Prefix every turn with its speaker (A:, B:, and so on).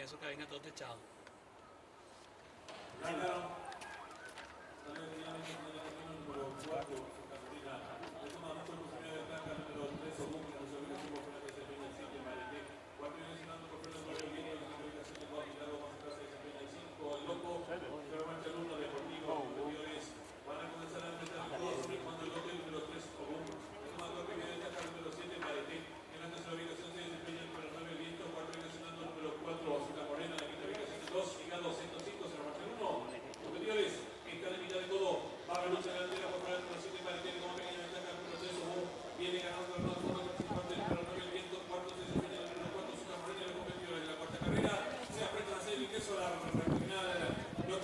A: peso que venga todo techado.
B: Número 4, Carolina. Es una mucho oportunidad de placa número 3, Obum, que nos obliga a su oferta de desempeño en 7, Maritec. 4 viene cenando por frente por el viento, la ubicación de Juan Milagro, más atrás de desempeño en 5. El loco, pero marcha el 1, Deportivo, competidores. Van a comenzar a enfrentar todos cuando el loco y número 3, Obum. Es una golpe que viene acá número 7, Maritec. En la tercera ubicación se desempeña el número 9, el viento. 4 viene cenando el número 4, Azúcar Morena. En la quinta ubicación 2, Ligado 105, se marcha el 1. Competidores, está en mitad de todo. Va a la lucha delantera por el número 7, Maritec, como pequeña ventaja el número 3, Obum. Viene ganando el fondo participante del número 9, el viento. Cuarto se desempeña el número 4, Azúcar Morena. En la competidora de la cuarta carrera se aprieta a hacer el ingreso a la final. No